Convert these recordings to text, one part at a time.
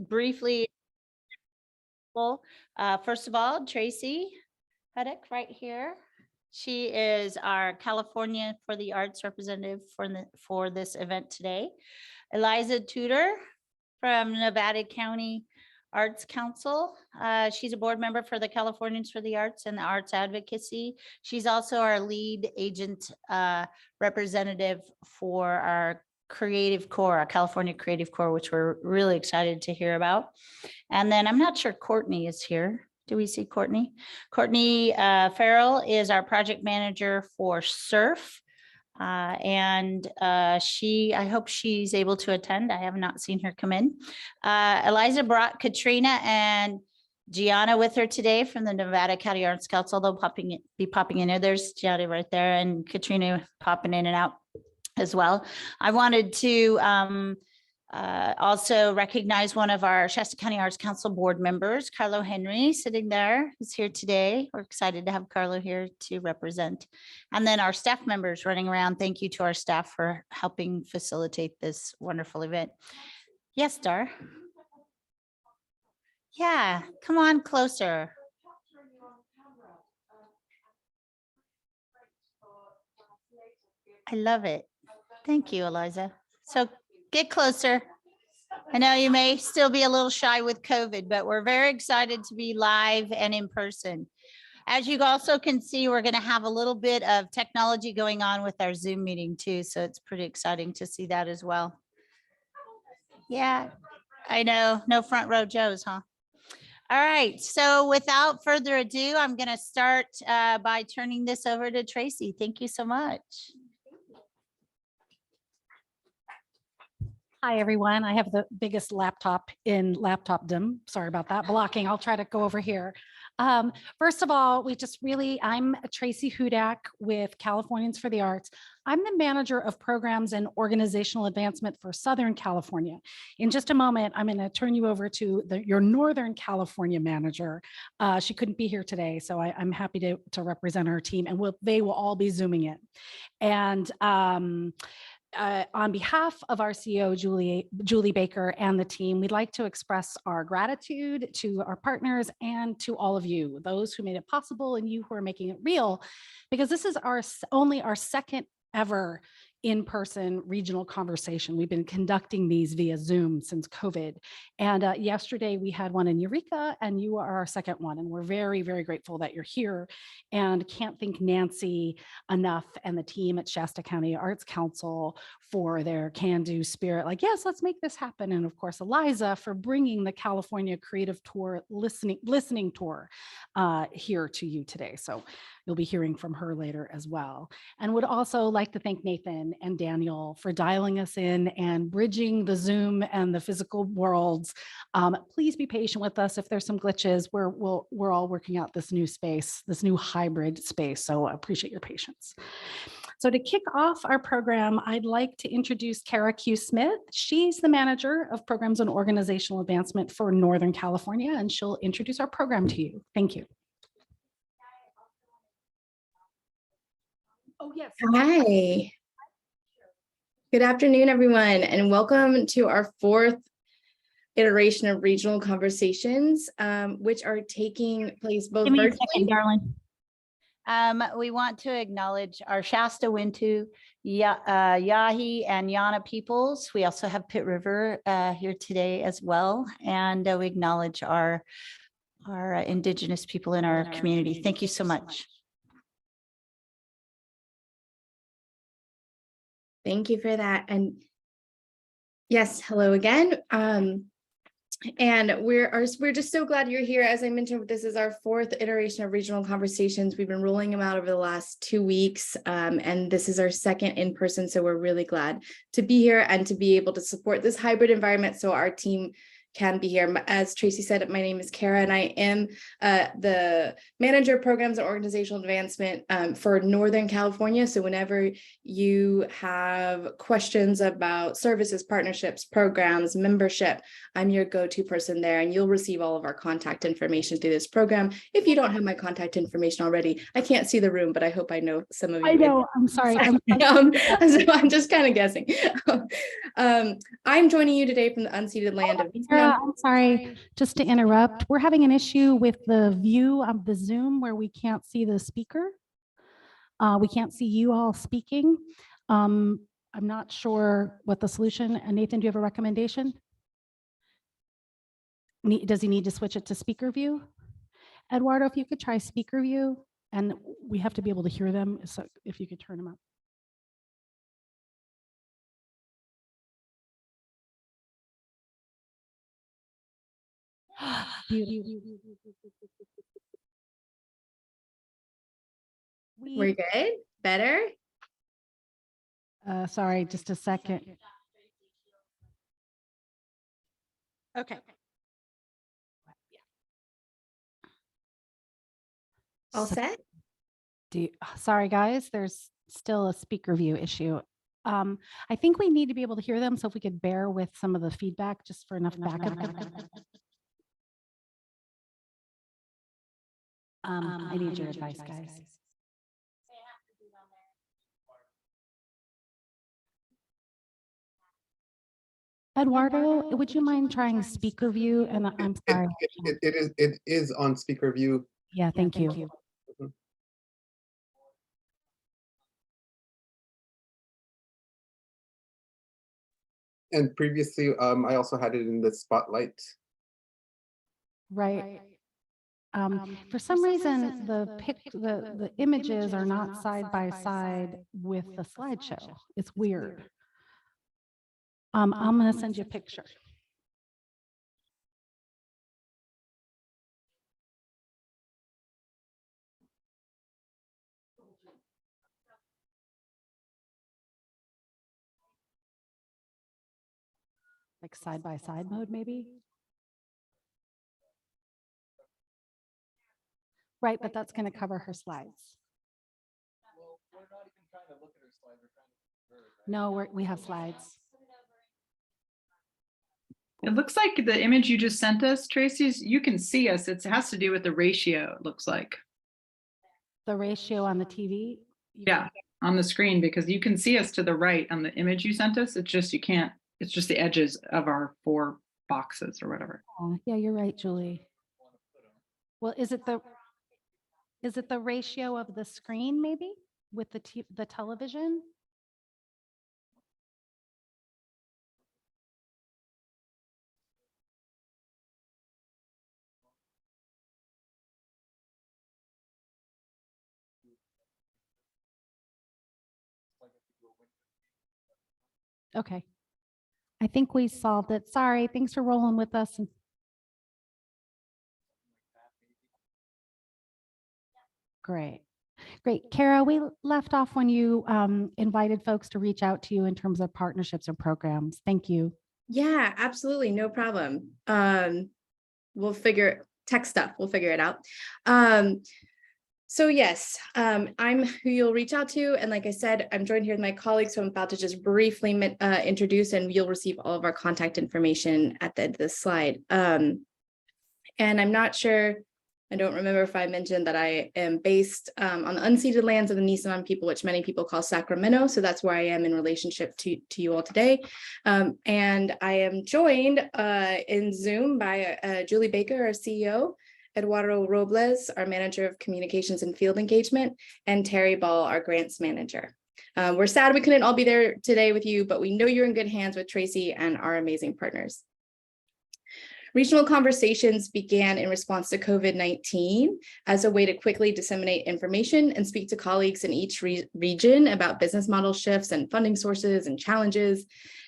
briefly. First of all, Tracy Huddick right here. She is our California for the Arts representative for this event today. Eliza Tudor from Nevada County Arts Council. She's a board member for the Californians for the Arts and the Arts Advocacy. She's also our lead agent representative for our Creative Corps, our California Creative Corps, which we're really excited to hear about. And then I'm not sure Courtney is here. Do we see Courtney? Courtney Farrell is our project manager for SURF. I hope she's able to attend. I have not seen her come in. Eliza brought Katrina and Gianna with her today from the Nevada County Arts Council. They'll be popping in there. There's Gianna right there and Katrina popping in and out as well. I wanted to also recognize one of our Shasta County Arts Council board members, Carlo Henry, sitting there, who's here today. We're excited to have Carlo here to represent. And then our staff members running around. Thank you to our staff for helping facilitate this wonderful event. Yes, Dar. Yeah, come on closer. I love it. Thank you, Eliza. So get closer. I know you may still be a little shy with COVID, but we're very excited to be live and in person. As you also can see, we're going to have a little bit of technology going on with our Zoom meeting too. So it's pretty exciting to see that as well. Yeah, I know. No front row Joes, huh? All right. So without further ado, I'm going to start by turning this over to Tracy. Thank you so much. Hi, everyone. I have the biggest laptop in laptopdom. Sorry about that blocking. I'll try to go over here. First of all, I'm Tracy Hudak with Californians for the Arts. I'm the manager of programs and organizational advancement for Southern California. In just a moment, I'm going to turn you over to your Northern California manager. She couldn't be here today, so I'm happy to represent her team, and they will all be Zooming in. And on behalf of our CEO, Julie Baker, and the team, we'd like to express our gratitude to our partners and to all of you, those who made it possible and you who are making it real, because this is only our second ever in-person regional conversation. We've been conducting these via Zoom since COVID. And yesterday we had one in Eureka, and you are our second one. And we're very, very grateful that you're here, and can't thank Nancy enough and the team at Shasta County Arts Council for their can-do spirit. Like, yes, let's make this happen. And of course, Eliza for bringing the California Creative Tour listening tour here to you today. So you'll be hearing from her later as well. And would also like to thank Nathan and Daniel for dialing us in and bridging the Zoom and the physical worlds. Please be patient with us if there's some glitches. We're all working out this new space, this new hybrid space. So I appreciate your patience. So to kick off our program, I'd like to introduce Kara Q. Smith. She's the manager of programs and organizational advancement for Northern California, and she'll introduce our program to you. Thank you. Oh, yes. Hi. Good afternoon, everyone, and welcome to our fourth iteration of regional conversations, which are taking place both Give me virtually. a second, darling. We want to acknowledge our Shasta, Wintu, Yahi, and Yana peoples. We also have Pitt River here today as well, and we acknowledge our Indigenous people in our community. Thank you so much. Thank you for that. And yes, hello again. And we're just so glad you're here. As I mentioned, this is our fourth iteration of regional conversations. We've been rolling them out over the last 2 weeks, and this is our second in person. So we're really glad to be here and to be able to support this hybrid environment so our team can be here. As Tracy said, my name is Kara, and I am the manager of programs and organizational advancement for Northern California. So whenever you have questions about services, partnerships, programs, membership, I'm your go-to person there, and you'll receive all of our contact information through this program. If you don't have my contact information already, I can't see the room, but I hope I know some of you. I know, I'm sorry. So I'm just kind of guessing. I'm joining you today from the unceded land of Kara, I'm sorry, just to interrupt. We're having an issue with the view of the Zoom where we can't see the speaker. We can't see you all speaking. I'm not sure what the solution. Nathan, do you have a recommendation? Does he need to switch it to speaker view? Eduardo, if you could try speaker view, and we have to be able to hear them. So if you could turn them up. We're good? Better? Sorry, just a second. Okay. All set? Sorry, guys, there's still a speaker view issue. I think we need to be able to hear them, so if we could bear with some of the feedback just for enough backup. I need your advice, guys. Eduardo, would you mind trying speaker view? And I'm sorry. It is on speaker view. Yeah, thank you. Mhm. And previously, I also had it in the spotlight. Right. For some reason, the images are not side by side with the slideshow. It's weird. I'm going to send you a picture. Like side by side mode, maybe? Right, but that's going to cover her slides. No, we have slides. It looks like the image you just sent us, Tracy's, you can see us. It has to do with the ratio, it looks like. The ratio on the TV? Yeah, on the screen, because you can see us to the right on the image you sent us. It's just, you can't, it's just the edges of our 4 boxes or whatever. Yeah, you're right, Julie. Well, is it the ratio of the screen maybe with the television? Okay. I think we solved it. Sorry. Thanks for rolling with us. Great. Great. Kara, we left off when you invited folks to reach out to you in terms of partnerships or programs. Thank you. Yeah, absolutely. No problem. We'll tech stuff. We'll figure it out. So yes, I'm who you'll reach out to. And like I said, I'm joined here with my colleagues, so I'm about to just briefly introduce, and you'll receive all of our contact information at the end of this slide. And I'm not sure, I don't remember if I mentioned that I am based on the unceded lands of the Nisenan people, which many people call Sacramento. So that's where I am in relationship to you all today. And I am joined in Zoom by Julie Baker, our CEO, Eduardo Robles, our manager of communications and field engagement, and Terry Ball, our grants manager. We're sad we couldn't all be there today with you, but we know you're in good hands with Tracy and our amazing partners. Regional conversations began in response to COVID-19 as a way to quickly disseminate information and speak to colleagues in each region about business model shifts and funding sources and challenges.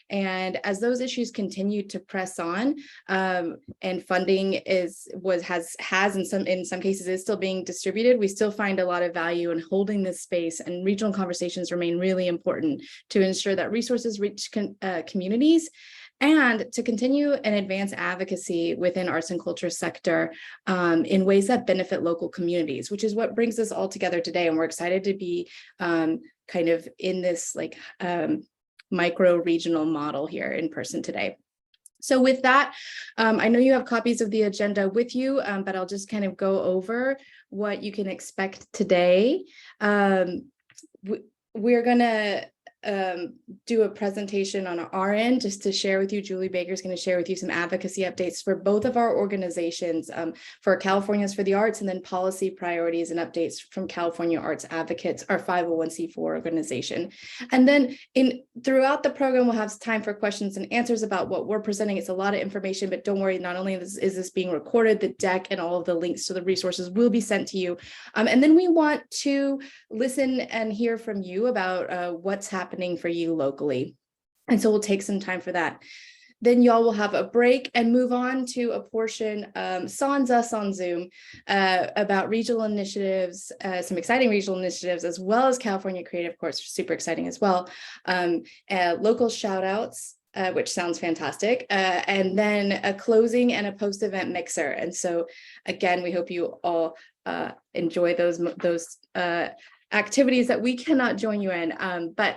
And as those issues continue to press on, and funding has in some cases is still being distributed, we still find a lot of value in holding this space, and regional conversations remain really important to ensure that resources reach communities and to continue and advance advocacy within arts and culture sector in ways that benefit local communities, which is what brings us all together today. And we're excited to be kind of in this micro regional model here in person today. So with that, I know you have copies of the agenda with you, but I'll just kind of go over what you can expect today. We're gonna do a presentation on our end just to share with you. Julie Baker is going to share with you some advocacy updates for both of our organizations, for Californians for the Arts, and then policy priorities and updates from California Arts Advocates, our 501c4 organization. And then throughout the program, we'll have time for questions and answers about what we're presenting. It's a lot of information, but don't worry, not only is this being recorded, the deck and all of the links to the resources will be sent to you. And then we want to listen and hear from you about what's happening for you locally. And so we'll take some time for that. Then y'all will have a break and move on to a portion, sans us on Zoom, about regional initiatives, some exciting regional initiatives, as well as California Creative Courts, super exciting as well. Local shout outs, which sounds fantastic. And then a closing and a post-event mixer. And so again, we hope you all enjoy those activities that we cannot join you in. But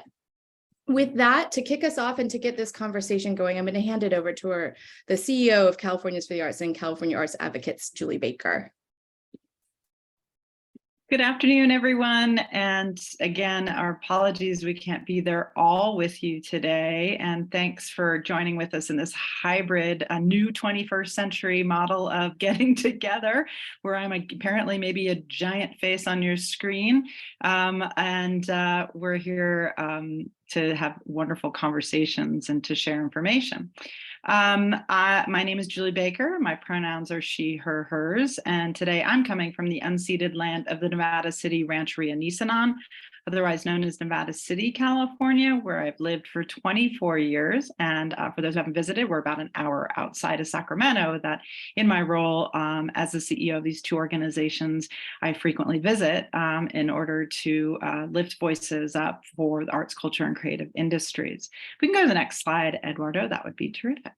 with that, to kick us off and to get this conversation going, I'm going to hand it over to the CEO of Californians for the Arts and California Arts Advocates, Julie Baker. Good afternoon, everyone. And again, our apologies, we can't be there all with you today. And thanks for joining with us in this hybrid, a new 21st century model of getting together, where I'm apparently maybe a giant face on your screen. We're here to have wonderful conversations and to share information. My name is Julie Baker. My pronouns are she, her, hers. And today I'm coming from the unceded land of the Nevada City Rancheria Nisenan, otherwise known as Nevada City, California, where I've lived for 24 years. And for those who haven't visited, we're about an hour outside of Sacramento. That in my role as the CEO of these two organizations, I frequently visit in order to lift voices up for the arts, culture, and creative industries. If we can go to the next slide, Eduardo, that would be terrific.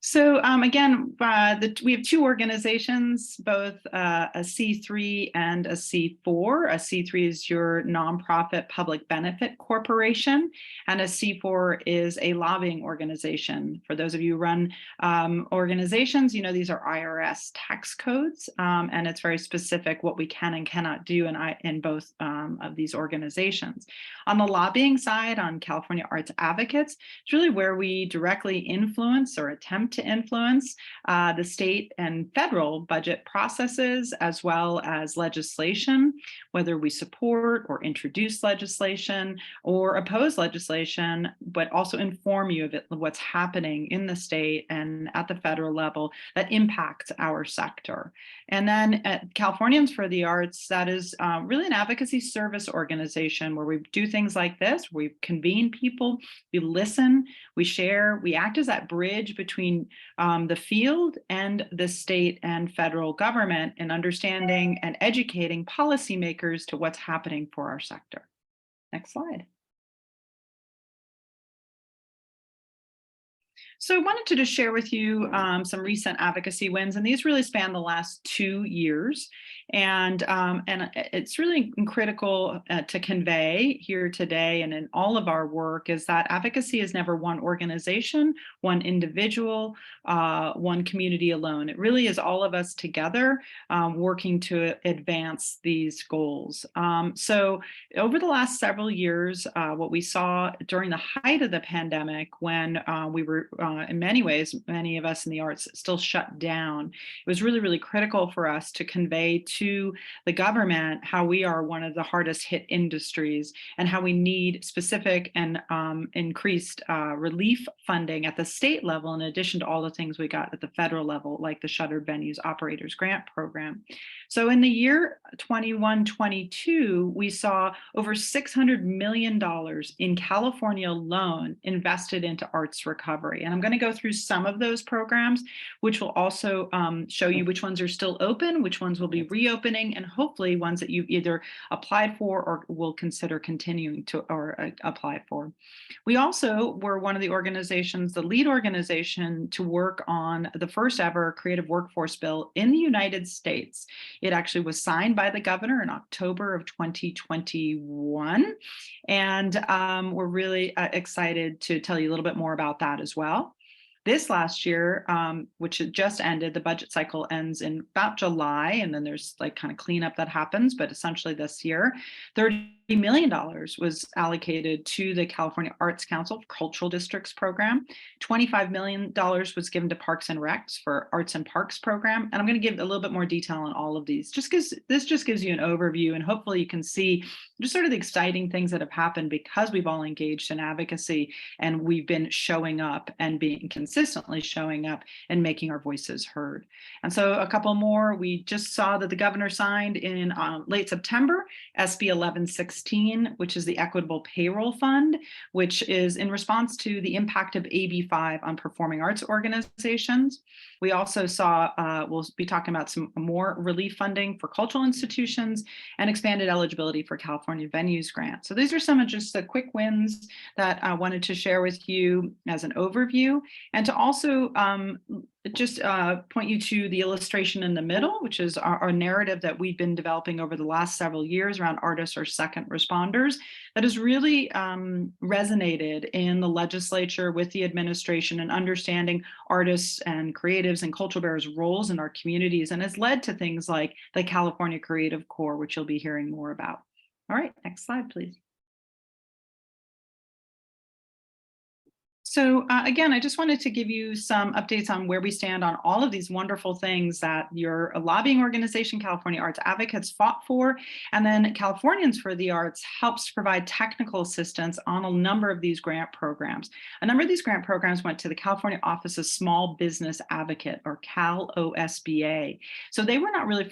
So again, we have two organizations, both a C3 and a C4. A C3 is your nonprofit public benefit corporation, and a C4 is a lobbying organization. For those of you who run organizations, you know these are IRS tax codes, and it's very specific what we can and cannot do in both of these organizations. On the lobbying side, on California Arts Advocates, it's really where we directly influence or attempt to influence the state and federal budget processes, as well as legislation, whether we support or introduce legislation or oppose legislation, but also inform you of what's happening in the state and at the federal level that impacts our sector. And then at Californians for the Arts, that is really an advocacy service organization where we do things like this. We convene people, we listen, we share, we act as that bridge between the field and the state and federal government in understanding and educating policymakers to what's happening for our sector. Next slide. So I wanted to just share with you some recent advocacy wins, and these really span the last 2 years. And it's really critical to convey here today and in all of our work is that advocacy is never one organization, one individual, one community alone. It really is all of us together working to advance these goals. So over the last several years, what we saw during the height of the pandemic, when we were in many ways, many of us in the arts still shut down, it was really, really critical for us to convey to the government how we are one of the hardest hit industries and how we need specific and increased relief funding at the state level, in addition to all the things we got at the federal level, like the Shuttered Venues Operators Grant Program. So in the year 21-22, we saw over $600 million in California alone invested into arts recovery. And I'm going to go through some of those programs, which will also show you which ones are still open, which ones will be reopening, and hopefully ones that you've either applied for or will consider continuing to apply for. We also were one of the organizations, the lead organization, to work on the first ever creative workforce bill in the United States. It actually was signed by the governor in October of 2021. And we're really excited to tell you a little bit more about that as well. This last year, which had just ended, the budget cycle ends in about July, and then there's like kind of cleanup that happens, but essentially this year, 30 million was allocated to the California Arts Council Cultural Districts program. $25 million was given to Parks and Recs for Arts and Parks program. And I'm going to give a little bit more detail on all of these, just because this just gives you an overview, and hopefully you can see just sort of the exciting things that have happened because we've all engaged in advocacy and we've been showing up and being consistently showing up and making our voices heard. And so a couple more, we just saw that the governor signed in late September, SB 1116, which is the Equitable Payroll Fund, which is in response to the impact of AB 5 on performing arts organizations. We also saw, we'll be talking about some more relief funding for cultural institutions and expanded eligibility for California Venues Grant. So these are some of just the quick wins that I wanted to share with you as an overview, and to also just point you to the illustration in the middle, which is our narrative that we've been developing over the last several years around artists or second responders that has really resonated in the legislature with the administration and understanding artists and creatives and cultural bearers' roles in our communities, and has led to things like the California Creative Corps, which you'll be hearing more about. All right, next slide, please. So again, I just wanted to give you some updates on where we stand on all of these wonderful things that your lobbying organization, California Arts Advocates, fought for. And then Californians for the Arts helps provide technical assistance on a number of these grant programs. A number of these grant programs went to the California Office of Small Business Advocate, or CalOSBA. So they were not really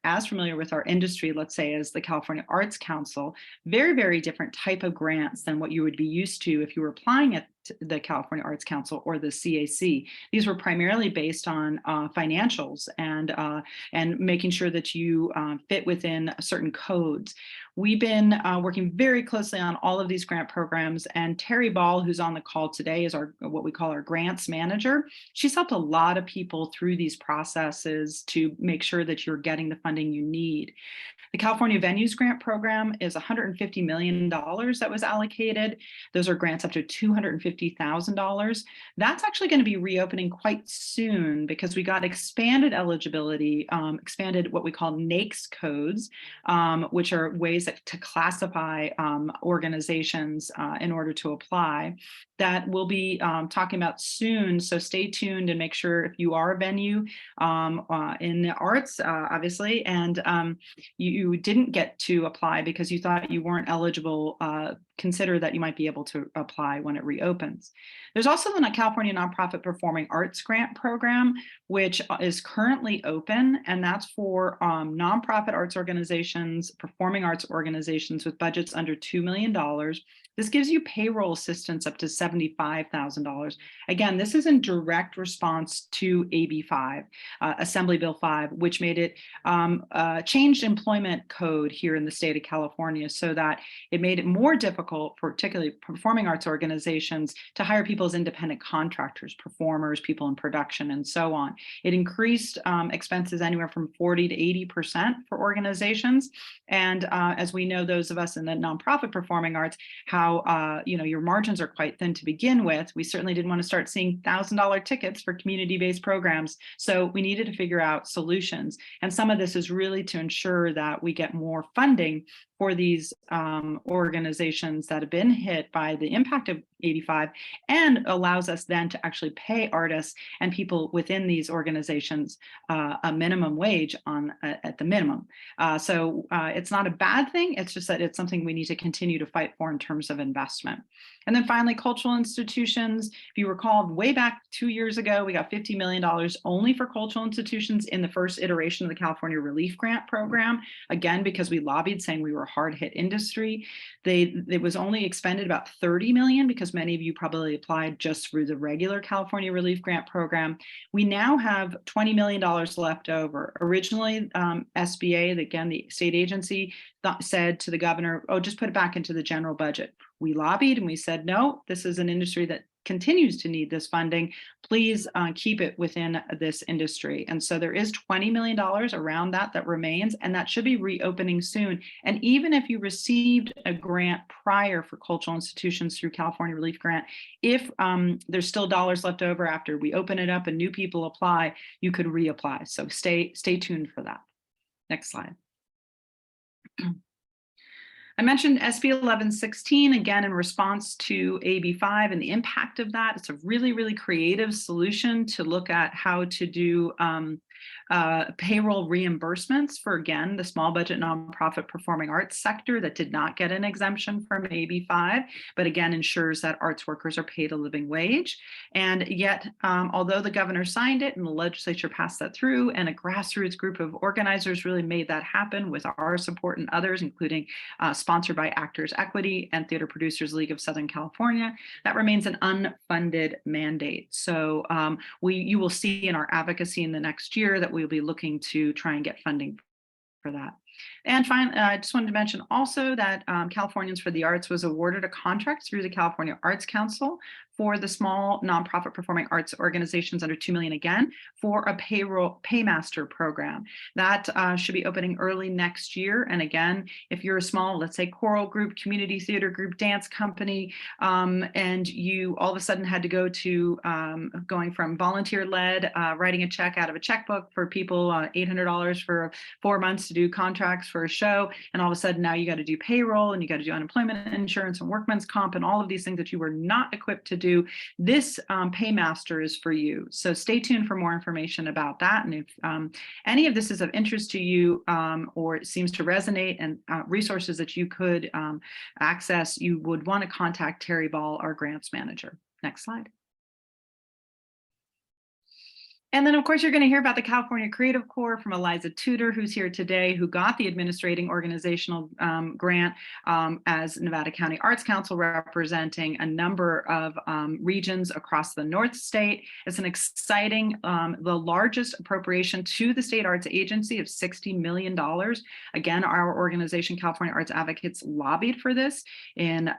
as familiar with our industry, let's say, as the California Arts Council. Very, very different type of grants than what you would be used to if you were applying at the California Arts Council or the CAC. These were primarily based on financials and making sure that you fit within certain codes. We've been working very closely on all of these grant programs, and Terry Ball, who's on the call today, is what we call our grants manager. She's helped a lot of people through these processes to make sure that you're getting the funding you need. The California Venues Grant Program is $150 million that was allocated. Those are grants up to $250,000. That's actually going to be reopening quite soon because we got expanded eligibility, expanded what we call NAICS codes, which are ways to classify organizations in order to apply. That we'll be talking about soon. So stay tuned and make sure if you are a venue in the arts, obviously, and you didn't get to apply because you thought you weren't eligible, consider that you might be able to apply when it reopens. There's also the California Nonprofit Performing Arts Grant Program, which is currently open, and that's for nonprofit arts organizations, performing arts organizations with budgets under $2 million. This gives you payroll assistance up to $75,000. Again, this is in direct response to AB 5, Assembly Bill 5, which made it changed employment code here in the state of California so that it made it more difficult for particularly performing arts organizations to hire people as independent contractors, performers, people in production, and so on. It increased expenses anywhere from 40 to 80% for organizations. And as we know, those of us in the nonprofit performing arts, how your margins are quite thin to begin with. We certainly didn't want to start seeing $1,000 tickets for community-based programs. So we needed to figure out solutions. And some of this is really to ensure that we get more funding for these organizations that have been hit by the impact of 85, and allows us then to actually pay artists and people within these organizations a minimum wage at the minimum. So it's not a bad thing. It's just that it's something we need to continue to fight for in terms of investment. And then finally, cultural institutions. If you recall, way back 2 years ago, we got $50 million only for cultural institutions in the first iteration of the California Relief Grant Program. Again, because we lobbied saying we were a hard hit industry. It was only expended about $30 million because many of you probably applied just through the regular California Relief Grant Program. We now have $20 million left over. Originally, SBA, again, the state agency, said to the governor, oh, just put it back into the general budget. We lobbied and we said, no, this is an industry that continues to need this funding. Please keep it within this industry. And so there is $20 million around that remains, and that should be reopening soon. And even if you received a grant prior for cultural institutions through California Relief Grant, if there's still dollars left over after we open it up and new people apply, you could reapply. So stay tuned for that. Next slide. I mentioned SB 1116, again, in response to AB 5 and the impact of that. It's a really, really creative solution to look at how to do payroll reimbursements for, again, the small budget nonprofit performing arts sector that did not get an exemption from AB 5, but again, ensures that arts workers are paid a living wage. And yet, although the governor signed it and the legislature passed that through, and a grassroots group of organizers really made that happen with our support and others, including sponsored by Actors Equity and Theater Producers League of Southern California, that remains an unfunded mandate. So you will see in our advocacy in the next year that we'll be looking to try and get funding for that. And finally, I just wanted to mention also that Californians for the Arts was awarded a contract through the California Arts Council for the small nonprofit performing arts organizations under $2 million, again, for a paymaster program that should be opening early next year. And again, if you're a small, let's say, choral group, community theater group, dance company, and you all of a sudden had to go to going from volunteer-led, writing a check out of a checkbook for people, $800 for 4 months to do contracts for a show, and all of a sudden now you got to do payroll and you got to do unemployment insurance and workman's comp and all of these things that you were not equipped to do. This paymaster is for you. So stay tuned for more information about that. And if any of this is of interest to you or it seems to resonate, and resources that you could access, you would want to contact Terry Ball, our grants manager. Next slide. And then, of course, you're going to hear about the California Creative Corps from Eliza Tudor, who's here today, who got the administrating organizational grant as Nevada County Arts Council, representing a number of regions across the North State. It's an exciting, the largest appropriation to the state arts agency of $60 million. Again, our organization, California Arts Advocates, lobbied for this in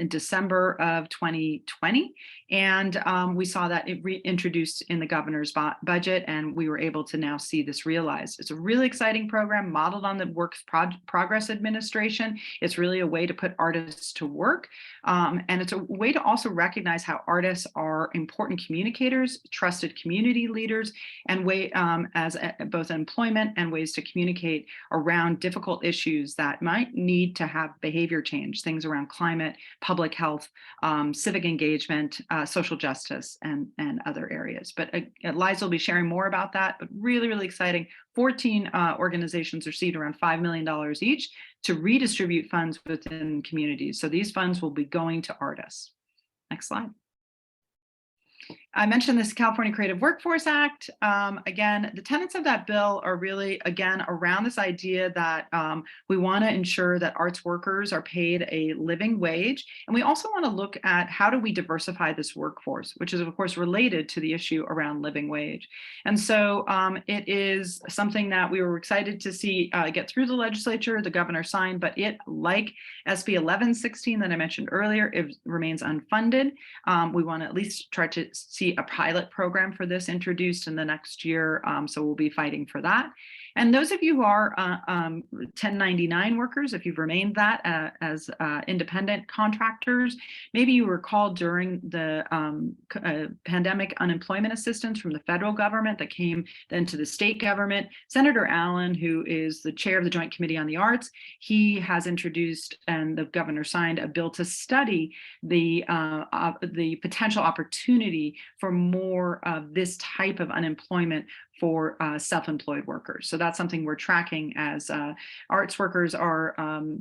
December of 2020. And we saw that it reintroduced in the governor's budget, and we were able to now see this realized. It's a really exciting program modeled on the Works Progress Administration. It's really a way to put artists to work. And it's a way to also recognize how artists are important communicators, trusted community leaders, and both employment and ways to communicate around difficult issues that might need to have behavior change, things around climate, public health, civic engagement, social justice, and other areas. But Eliza will be sharing more about that, but really, really exciting. 14 organizations received around $5 million each to redistribute funds within communities. So these funds will be going to artists. Next slide. I mentioned this California Creative Workforce Act. Again, the tenets of that bill are really, again, around this idea that we want to ensure that arts workers are paid a living wage. And we also want to look at how do we diversify this workforce, which is, of course, related to the issue around living wage. And so it is something that we were excited to see get through the legislature. The governor signed, but it, like SB 1116 that I mentioned earlier, it remains unfunded. We want to at least try to see a pilot program for this introduced in the next year. So we'll be fighting for that. And those of you who are 1099 workers, if you've remained that as independent contractors, maybe you were called during the pandemic unemployment assistance from the federal government that came then to the state government. Senator Allen, who is the chair of the Joint Committee on the Arts, he has introduced, and the governor signed, a bill to study the potential opportunity for more of this type of unemployment for self-employed workers. So that's something we're tracking, as arts workers are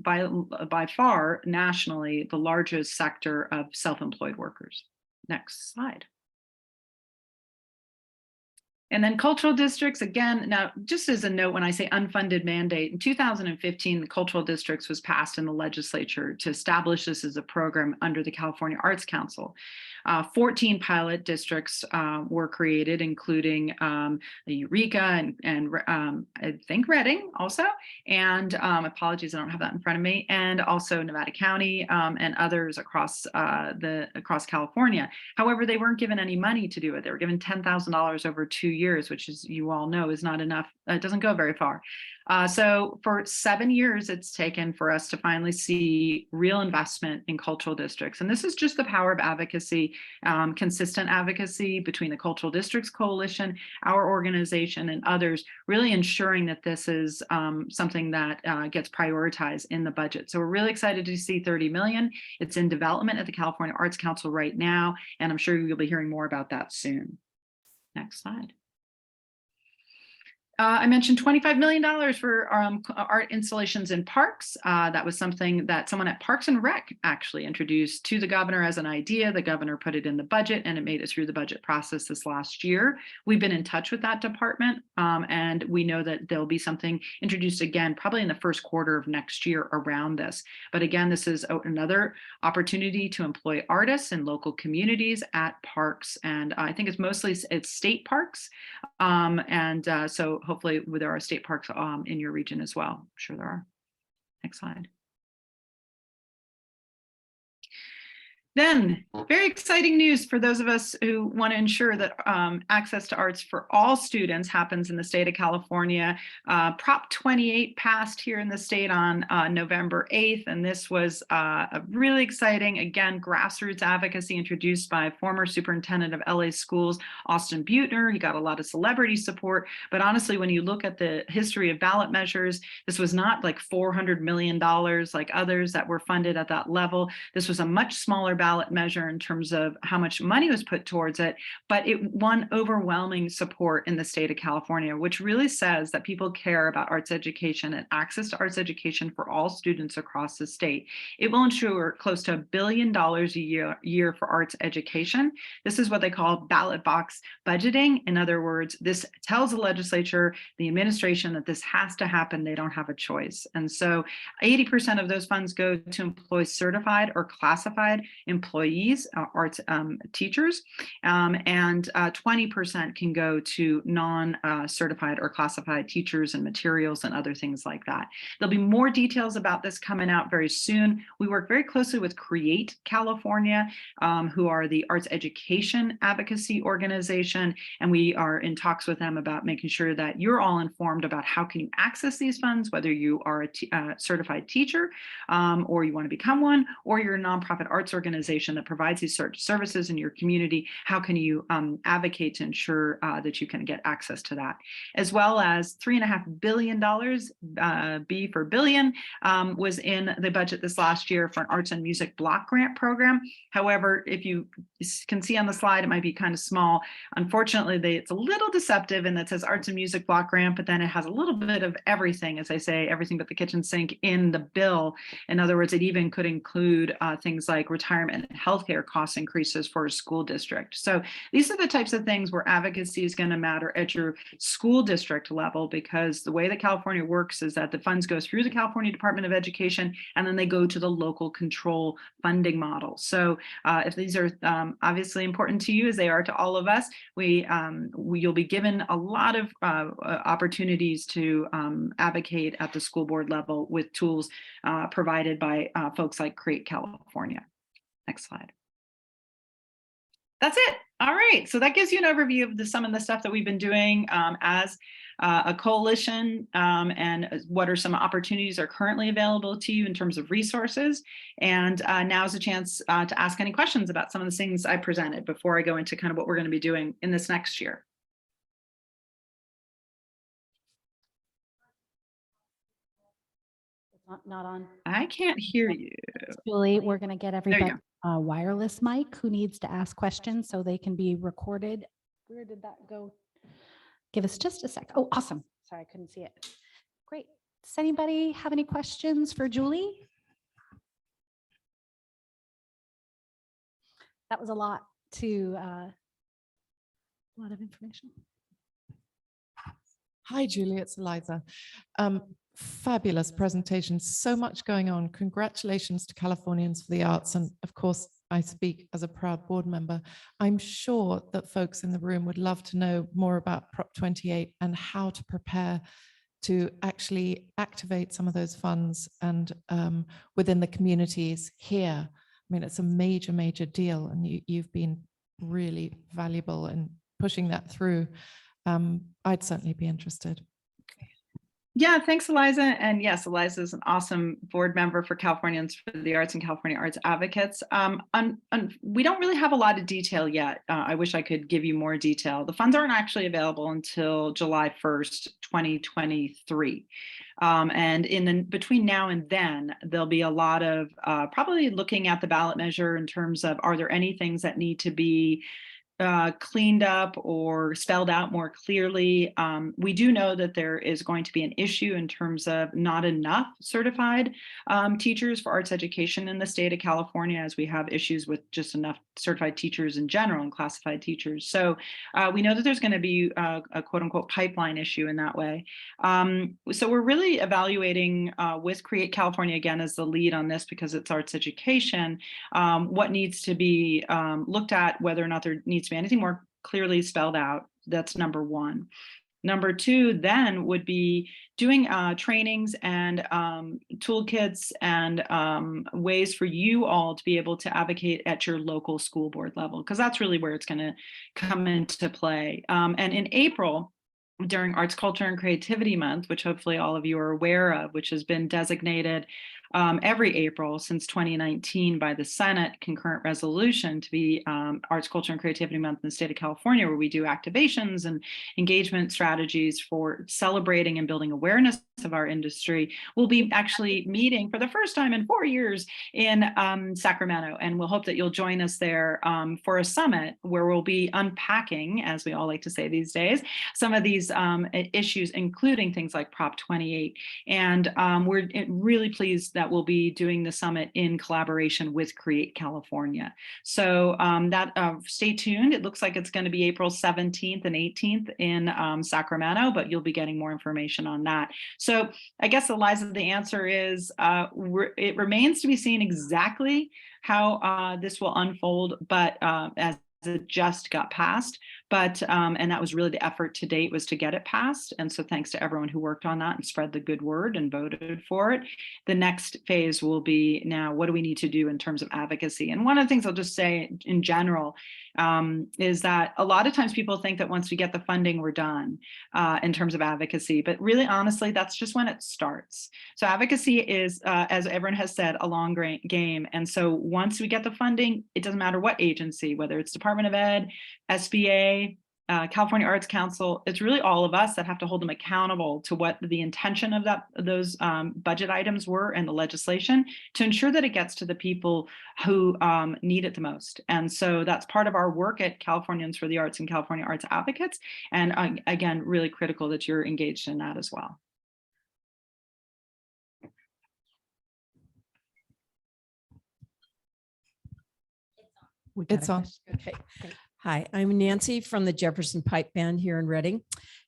by far nationally the largest sector of self-employed workers. Next slide. And then cultural districts, again, now just as a note, when I say unfunded mandate, in 2015, the cultural districts was passed in the legislature to establish this as a program under the California Arts Council. 14 pilot districts were created, including Eureka and I think Redding also, and apologies, I don't have that in front of me, and also Nevada County and others across California. However, they weren't given any money to do it. They were given $10,000 over 2 years, which, as you all know, is not enough. It doesn't go very far. So for 7 years, it's taken for us to finally see real investment in cultural districts. And this is just the power of advocacy, consistent advocacy between the Cultural Districts Coalition, our organization, and others, really ensuring that this is something that gets prioritized in the budget. So we're really excited to see 30 million. It's in development at the California Arts Council right now, and I'm sure you'll be hearing more about that soon. Next slide. I mentioned $25 million for art installations in parks. That was something that someone at Parks and Rec actually introduced to the governor as an idea. The governor put it in the budget, and it made it through the budget process this last year. We've been in touch with that department, and we know that there'll be something introduced again, probably in the first quarter of next year around this. But again, this is another opportunity to employ artists in local communities at parks. And I think it's state parks. So hopefully there are state parks in your region as well. I'm sure there are. Next slide. Then, very exciting news for those of us who want to ensure that access to arts for all students happens in the state of California. Prop 28 passed here in the state on November 8th, and this was a really exciting, again, grassroots advocacy introduced by former superintendent of LA schools, Austin Butner. He got a lot of celebrity support, but honestly, when you look at the history of ballot measures, this was not like $400 million like others that were funded at that level. This was a much smaller ballot measure in terms of how much money was put towards it, but it won overwhelming support in the state of California, which really says that people care about arts education and access to arts education for all students across the state. It will ensure close to $1 billion a year for arts education. This is what they call ballot box budgeting. In other words, this tells the legislature, the administration, that this has to happen. They don't have a choice. And so 80% of those funds go to employ certified or classified employees, arts teachers, and 20% can go to non-certified or classified teachers and materials and other things like that. There'll be more details about this coming out very soon. We work very closely with Create California, who are the arts education advocacy organization, and we are in talks with them about making sure that you're all informed about how can you access these funds, whether you are a certified teacher or you want to become one, or you're a nonprofit arts organization that provides these services in your community. How can you advocate to ensure that you can get access to that? As well as $3.5 billion, B for billion, was in the budget this last year for an arts and music block grant program. However, if you can see on the slide, it might be kind of small. Unfortunately, it's a little deceptive, and that says arts and music block grant, but then it has a little bit of everything, as I say, everything but the kitchen sink in the bill. In other words, it even could include things like retirement and healthcare cost increases for a school district. So these are the types of things where advocacy is going to matter at your school district level, because the way that California works is that the funds go through the California Department of Education, and then they go to the local control funding model. So if these are obviously important to you, as they are to all of us, you'll be given a lot of opportunities to advocate at the school board level with tools provided by folks like Create California. Next slide. That's it. All right. So that gives you an overview of some of the stuff that we've been doing as a coalition, and what are some opportunities are currently available to you in terms of resources. And now is a chance to ask any questions about some of the things I presented before I go into kind of what we're going to be doing in this next year. Not on. I can't hear you. Julie, we're going to get you everybody a wireless mic who needs to ask questions so they can be recorded. Where did that go? Give us just a sec. Oh, awesome. Sorry, I couldn't see it. Great. Does anybody have any questions for Julie? That was a lot of information. Hi, Julie, it's Eliza. Fabulous presentation, so much going on. Congratulations to Californians for the Arts. And of course, I speak as a proud board member. I'm sure that folks in the room would love to know more about Prop 28 and how to prepare to actually activate some of those funds and within the communities here. I mean, it's a major, major deal, and you've been really valuable in pushing that through. I'd certainly be interested. Yeah, thanks, Eliza. And yes, Eliza is an awesome board member for Californians for the Arts and California Arts Advocates. We don't really have a lot of detail yet. I wish I could give you more detail. The funds aren't actually available until July 1st, 2023. And between now and then, there'll be a lot of probably looking at the ballot measure in terms of, are there any things that need to be cleaned up or spelled out more clearly. We do know that there is going to be an issue in terms of not enough certified teachers for arts education in the state of California, as we have issues with just enough certified teachers in general and classified teachers. So we know that there's going to be a quote unquote pipeline issue in that way. So we're really evaluating with Create California again as the lead on this, because it's arts education, what needs to be looked at, whether or not there needs to be anything more clearly spelled out. That's number one. Number two then would be doing trainings and toolkits and ways for you all to be able to advocate at your local school board level, because that's really where it's going to come into play. And in April, during Arts, Culture, and Creativity Month, which hopefully all of you are aware of, which has been designated every April since 2019 by the Senate concurrent resolution to be Arts, Culture, and Creativity Month in the state of California, where we do activations and engagement strategies for celebrating and building awareness of our industry. We'll be actually meeting for the first time in 4 years in Sacramento, and we'll hope that you'll join us there for a summit where we'll be unpacking, as we all like to say these days, some of these issues, including things like Prop 28. And we're really pleased that we'll be doing the summit in collaboration with Create California. So stay tuned. It looks like it's going to be April 17th and 18th in Sacramento, but you'll be getting more information on that. So I guess, Eliza, the answer is it remains to be seen exactly how this will unfold, but as it just got passed, but and that was really the effort to date, was to get it passed. And so thanks to everyone who worked on that and spread the good word and voted for it. The next phase will be, now what do we need to do in terms of advocacy? And one of the things I'll just say in general is that a lot of times people think that once we get the funding, we're done in terms of advocacy, but really honestly, that's just when it starts. So advocacy is, as everyone has said, a long game. And so once we get the funding, it doesn't matter what agency, whether it's Department of Ed, SBA, California Arts Council, it's really all of us that have to hold them accountable to what the intention of those budget items were and the legislation, to ensure that it gets to the people who need it the most. And so that's part of our work at Californians for the Arts and California Arts Advocates. And again, really critical that you're engaged in that as well. It's on. Okay. Hi, I'm Nancy from the Jefferson Pipe Band here in Reading.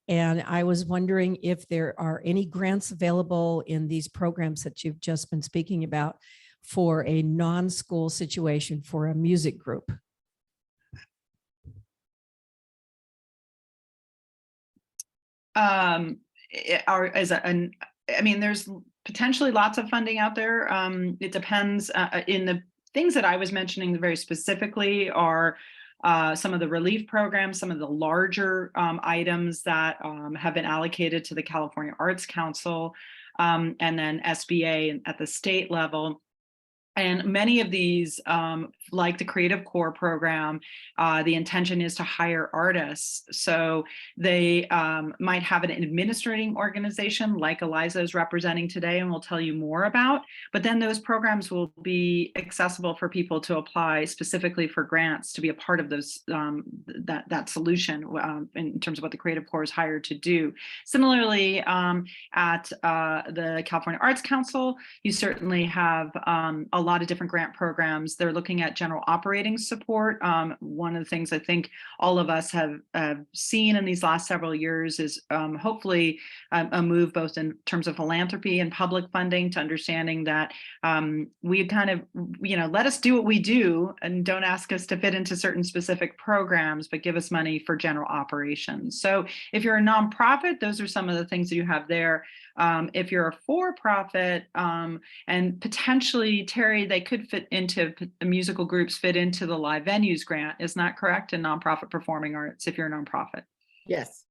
And I was wondering if there are any grants available in these programs that you've just been speaking about for a non-school situation for a music group. I mean, there's potentially lots of funding out there. It depends. In the things that I was mentioning very specifically are some of the relief programs, some of the larger items that have been allocated to the California Arts Council, and then SBA at the state level. And many of these, like the Creative Core program, the intention is to hire artists. So they might have an administrating organization like Eliza is representing today and will tell you more about. But then those programs will be accessible for people to apply specifically for grants to be a part of those that solution in terms of what the Creative Core is hired to do. Similarly, at the California Arts Council, you certainly have a lot of different grant programs. They're looking at general operating support. One of the things I think all of us have seen in these last several years is hopefully a move both in terms of philanthropy and public funding to understanding that we kind of, let us do what we do and don't ask us to fit into certain specific programs, but give us money for general operations. So if you're a nonprofit, those are some of the things that you have there. If you're a for-profit, and potentially, Terry, they could fit into musical groups, fit into the live venues grant. Isn't that correct? In nonprofit performing arts, if you're a nonprofit. Yes.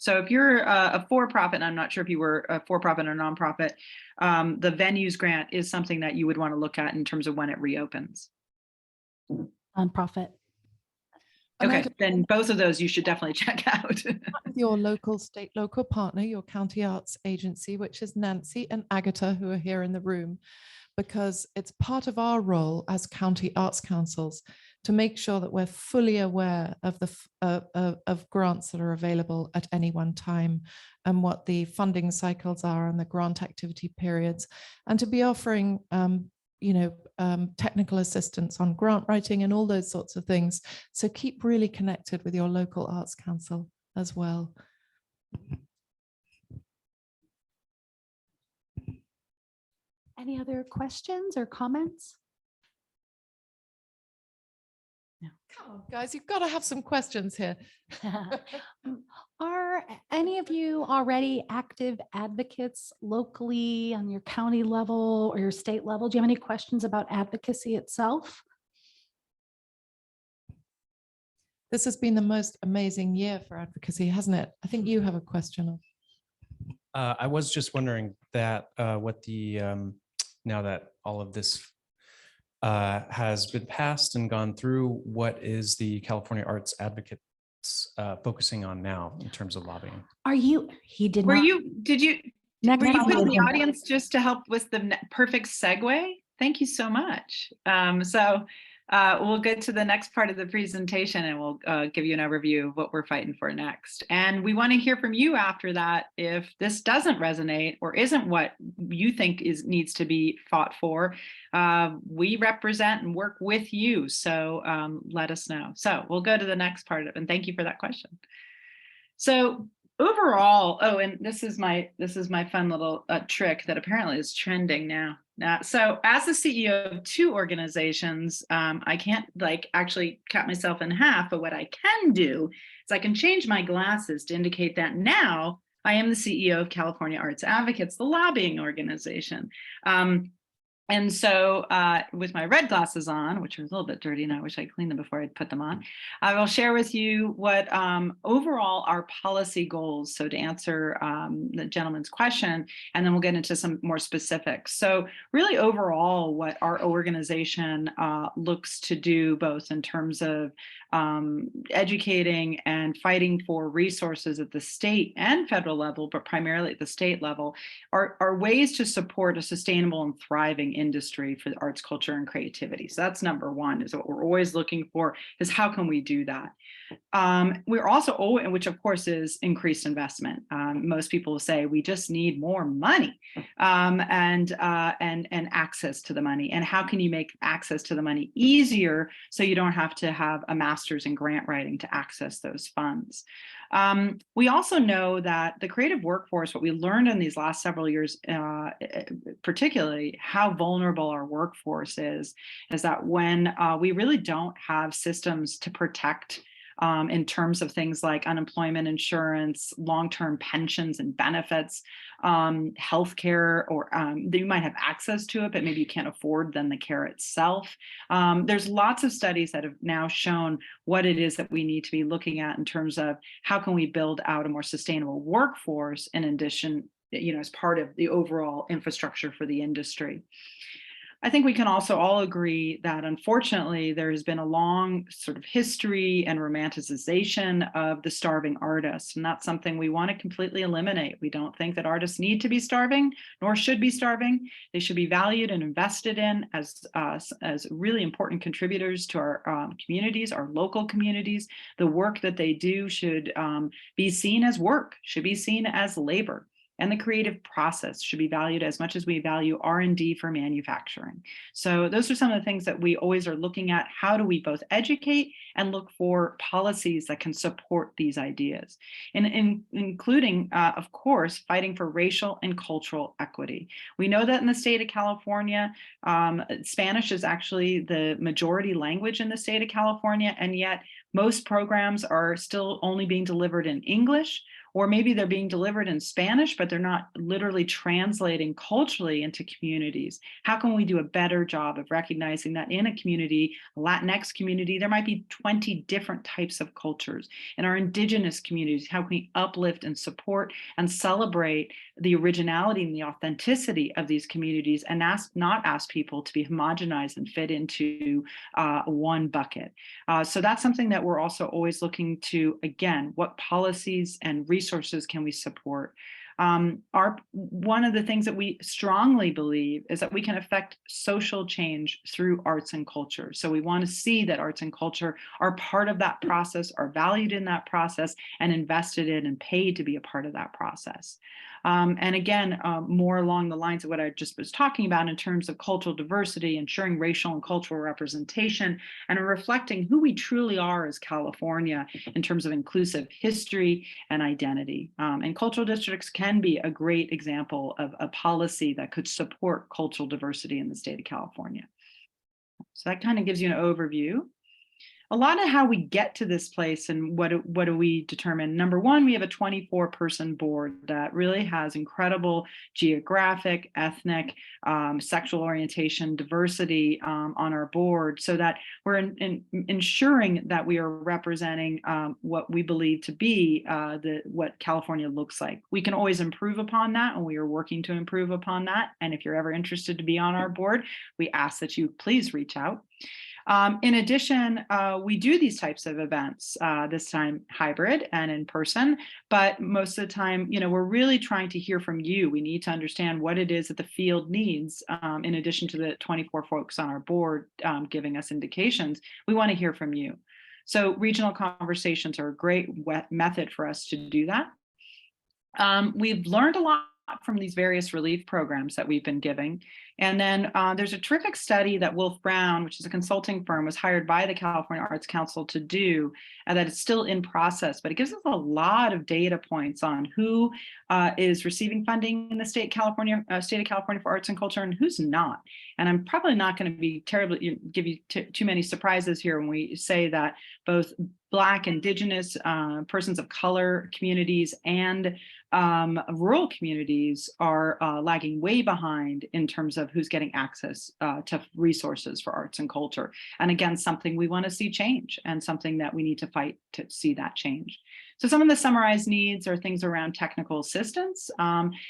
So if you're a for-profit, and I'm not sure if you were a for-profit or nonprofit, the venues grant is something that you would want to look at in terms of when it reopens. Nonprofit. And Okay, I'd- then both of those you should definitely check out. with your local state local partner, your county arts agency, which is Nancy and Agatha, who are here in the room, because it's part of our role as county arts councils to make sure that we're fully aware of the of grants that are available at any one time and what the funding cycles are and the grant activity periods, and to be offering technical assistance on grant writing and all those sorts of things. So keep really connected with your local arts council as well. Any other questions or comments? Come on, guys, you've got to have some questions here. Are any of you already active advocates locally on your county level or your state level? Do you have any questions about advocacy itself? This has been the most amazing year for advocacy, hasn't it? I think you have a question. I was just wondering that what the now that all of this has been passed and gone through, what is the California Arts Advocates focusing on now in terms of lobbying? Are you, he did Were not. you put in the Next- audience just to help with the perfect segue? Thank you so much. We'll get to the next part of the presentation and we'll give you an overview of what we're fighting for next. And we want to hear from you after that. If this doesn't resonate or isn't what you think needs to be fought for, we represent and work with you. So let us know. So we'll go to the next part of it. And thank you for that question. So overall, and this is my fun little trick that apparently is trending now. So as the CEO of two organizations, I can't actually cut myself in half, but what I can do is I can change my glasses to indicate that now I am the CEO of California Arts Advocates, the lobbying organization. And so with my red glasses on, which are a little bit dirty and I wish I cleaned them before I put them on, I will share with you what overall our policy goals. So to answer the gentleman's question, and then we'll get into some more specifics. So really overall what our organization looks to do, both in terms of educating and fighting for resources at the state and federal level, but primarily at the state level, are ways to support a sustainable and thriving industry for the arts, culture, and creativity. So that's number one, is what we're always looking for, is how can we do that? We're also, which of course is increased investment. Most people will say we just need more money and access to the money. And how can you make access to the money easier so you don't have to have a master's in grant writing to access those funds? We also know that the creative workforce, what we learned in these last several years, particularly how vulnerable our workforce is that when we really don't have systems to protect in terms of things like unemployment insurance, long-term pensions and benefits, healthcare, or you might have access to it, but maybe you can't afford then the care itself. There's lots of studies that have now shown what it is that we need to be looking at in terms of how can we build out a more sustainable workforce in addition, as part of the overall infrastructure for the industry. I think we can also all agree that unfortunately there has been a long sort of history and romanticization of the starving artist, and that's something we want to completely eliminate. We don't think that artists need to be starving, nor should be starving. They should be valued and invested in as really important contributors to our communities, our local communities. The work that they do should be seen as work, should be seen as labor. And the creative process should be valued as much as we value R&D for manufacturing. So those are some of the things that we always are looking at. How do we both educate and look for policies that can support these ideas? And including, of course, fighting for racial and cultural equity. We know that in the state of California, Spanish is actually the majority language in the state of California, and yet most programs are still only being delivered in English, or maybe they're being delivered in Spanish, but they're not literally translating culturally into communities. How can we do a better job of recognizing that in a community, a Latinx community, there might be 20 different types of cultures. In our indigenous communities, how can we uplift and support and celebrate the originality and the authenticity of these communities, and not ask people to be homogenized and fit into one bucket. So that's something that we're also always looking to, again, what policies and resources can we support? One of the things that we strongly believe is that we can affect social change through arts and culture. So we want to see that arts and culture are part of that process, are valued in that process, and invested in and paid to be a part of that process. And again, more along the lines of what I just was talking about in terms of cultural diversity, ensuring racial and cultural representation, and reflecting who we truly are as California in terms of inclusive history and identity. And cultural districts can be a great example of a policy that could support cultural diversity in the state of California. So that kind of gives you an overview. A lot of how we get to this place and what do we determine? Number one, we have a 24-person board that really has incredible geographic, ethnic, sexual orientation, diversity on our board, so that we're ensuring that we are representing what we believe to be what California looks like. We can always improve upon that, and we are working to improve upon that. And if you're ever interested to be on our board, we ask that you please reach out. In addition, we do these types of events, this time hybrid and in person, but most of the time, we're really trying to hear from you. We need to understand what it is that the field needs, in addition to the 24 folks on our board giving us indications. We want to hear from you. So regional conversations are a great method for us to do that. We've learned a lot from these various relief programs that we've been giving. And then there's a terrific study that Wolf Brown, which is a consulting firm, was hired by the California Arts Council to do, and that it's still in process, but it gives us a lot of data points on who is receiving funding in the state of California for arts and culture and who's not. And I'm probably not going to be give you too many surprises here when we say that both Black, Indigenous, persons of color communities and rural communities are lagging way behind in terms of who's getting access to resources for arts and culture. And again, something we want to see change and something that we need to fight to see that change. So some of the summarized needs are things around technical assistance.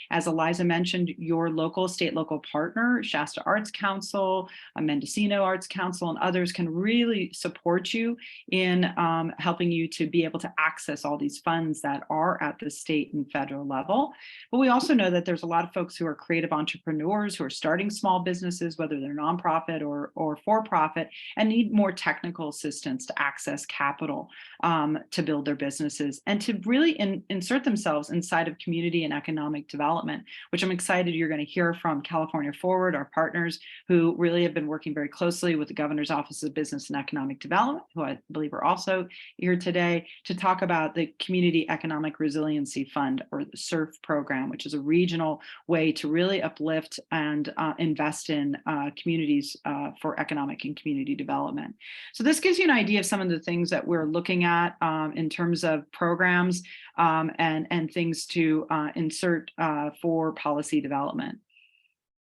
As Eliza mentioned, your state local partner, Shasta Arts Council, Mendocino Arts Council, and others can really support you in helping you to be able to access all these funds that are at the state and federal level. But we also know that there's a lot of folks who are creative entrepreneurs who are starting small businesses, whether they're nonprofit or for-profit, and need more technical assistance to access capital to build their businesses and to really insert themselves inside of community and economic development, which I'm excited you're going to hear from California Forward, our partners, who really have been working very closely with the Governor's Office of Business and Economic Development, who I believe are also here today, to talk about the Community Economic Resiliency Fund, or the SURF program, which is a regional way to really uplift and invest in communities for economic and community development. So this gives you an idea of some of the things that we're looking at in terms of programs and things to insert for policy development.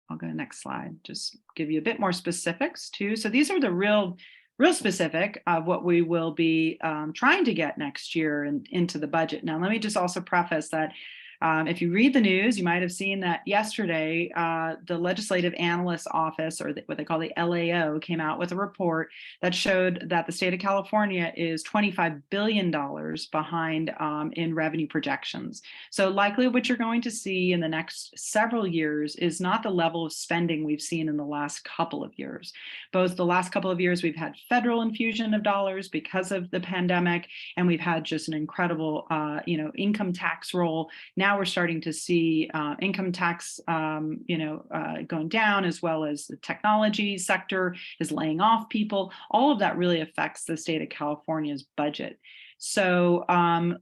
I'll go to the next slide, just give you a bit more specifics too. So these are the real specific of what we will be trying to get next year and into the budget. Now, let me just also preface that if you read the news, you might have seen that yesterday, the Legislative Analyst Office, or what they call the LAO, came out with a report that showed that the state of California is $25 billion behind in revenue projections. So likely what you're going to see in the next several years is not the level of spending we've seen in the last couple of years. Both the last couple of years, we've had federal infusion of dollars because of the pandemic, and we've had just an incredible, income tax roll. Now we're starting to see income tax, going down, as well as the technology sector is laying off people. All of that really affects the state of California's budget. So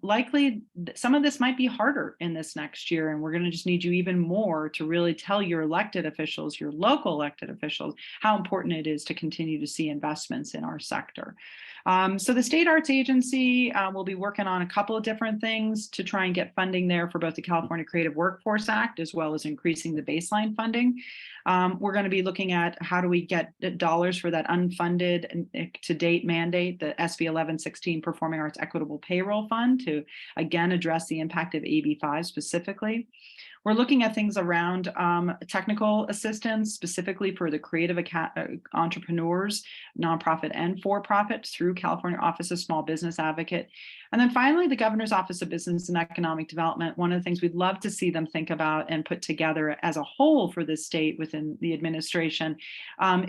likely some of this might be harder in this next year, and we're going to just need you even more to really tell your elected officials, your local elected officials, how important it is to continue to see investments in our sector. So the State Arts Agency will be working on a couple of different things to try and get funding there for both the California Creative Workforce Act as well as increasing the baseline funding. We're going to be looking at how do we get dollars for that unfunded and to date mandate, the SB 1116 Performing Arts Equitable Payroll Fund, to again address the impact of AB 5 specifically. We're looking at things around technical assistance, specifically for the creative entrepreneurs, nonprofit and for-profit through California Office of Small Business Advocate. And then finally, the Governor's Office of Business and Economic Development. One of the things we'd love to see them think about and put together as a whole for this state within the administration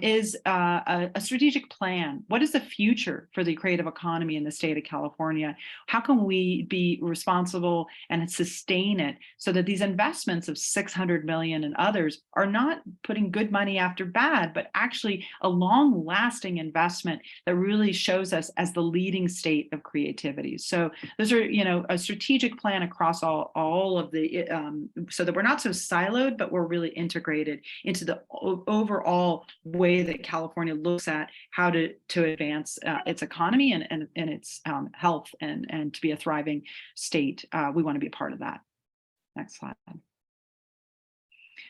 is a strategic plan. What is the future for the creative economy in the state of California? How can we be responsible and sustain it so that these investments of 600 million and others are not putting good money after bad, but actually a long-lasting investment that really shows us as the leading state of creativity. So those are, a strategic plan across all of the, so that we're not so siloed, but we're really integrated into the overall way that California looks at how to advance its economy and its health and to be a thriving state. We want to be a part of that. Next slide.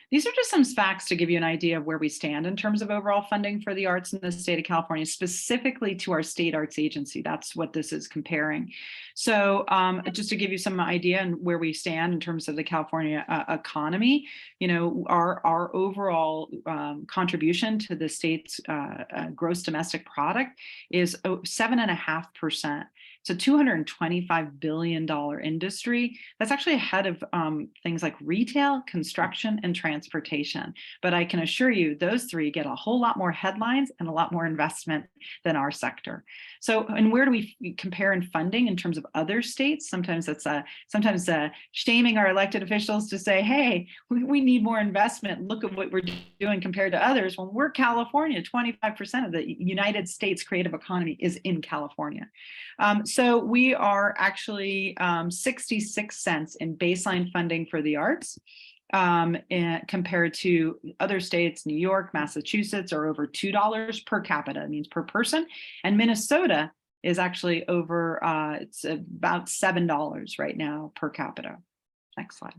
These are just some facts to give you an idea of where we stand in terms of overall funding for the arts in the state of California, specifically to our state arts agency. That's what this is comparing. So just to give you some idea on where we stand in terms of the California economy, our overall contribution to the state's gross domestic product is 7.5%. It's a $225 billion industry that's actually ahead of things like retail, construction, and transportation. But I can assure you those three get a whole lot more headlines and a lot more investment than our sector. So, and where do we compare in funding in terms of other states? Sometimes it's shaming our elected officials to say, hey, we need more investment. Look at what we're doing compared to others. When we're California, 25% of the United States creative economy is in California. So we are actually 66 cents in baseline funding for the arts compared to other states. New York, Massachusetts are over $2 per capita, it means per person. And Minnesota is actually over, it's about $7 right now per capita. Next slide.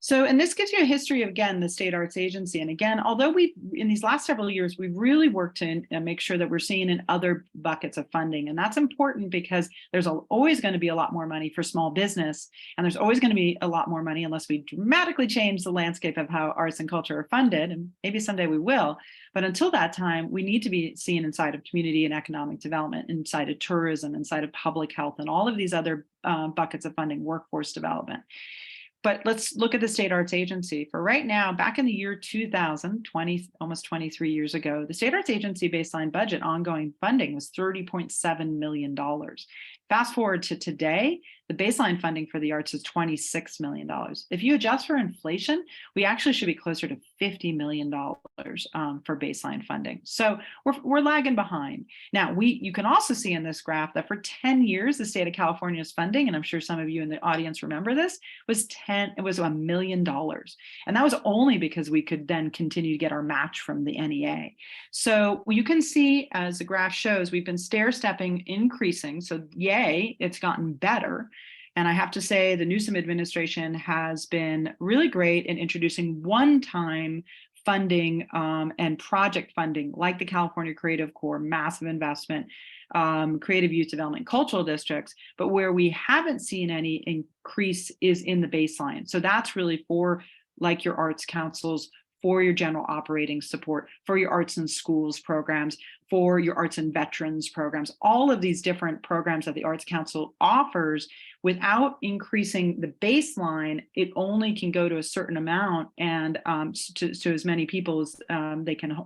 So, and this gives you a history of, again, the State Arts Agency. And again, although we, in these last several years, we've really worked to make sure that we're seeing in other buckets of funding. And that's important because there's always going to be a lot more money for small business. And there's always going to be a lot more money unless we dramatically change the landscape of how arts and culture are funded. And maybe someday we will. But until that time, we need to be seen inside of community and economic development, inside of tourism, inside of public health, and all of these other buckets of funding, workforce development. But let's look at the State Arts Agency. For right now, back in the year 2000, almost 23 years ago, the State Arts Agency baseline budget ongoing funding was $30.7 million. Fast forward to today, the baseline funding for the arts is $26 million. If you adjust for inflation, we actually should be closer to $50 million for baseline funding. So we're lagging behind. Now, you can also see in this graph that for 10 years, the state of California's funding, and I'm sure some of you in the audience remember this, was $1 million. And that was only because we could then continue to get our match from the NEA. So you can see, as the graph shows, we've been stair-stepping, increasing. So yay, it's gotten better. And I have to say the Newsom administration has been really great in introducing one-time funding and project funding, like the California Creative Corps, massive investment, creative youth development, cultural districts. But where we haven't seen any increase is in the baseline. So that's really for like your arts councils, for your general operating support, for your arts and schools programs, for your arts and veterans programs, all of these different programs that the Arts Council offers. Without increasing the baseline, it only can go to a certain amount and to as many people as they can,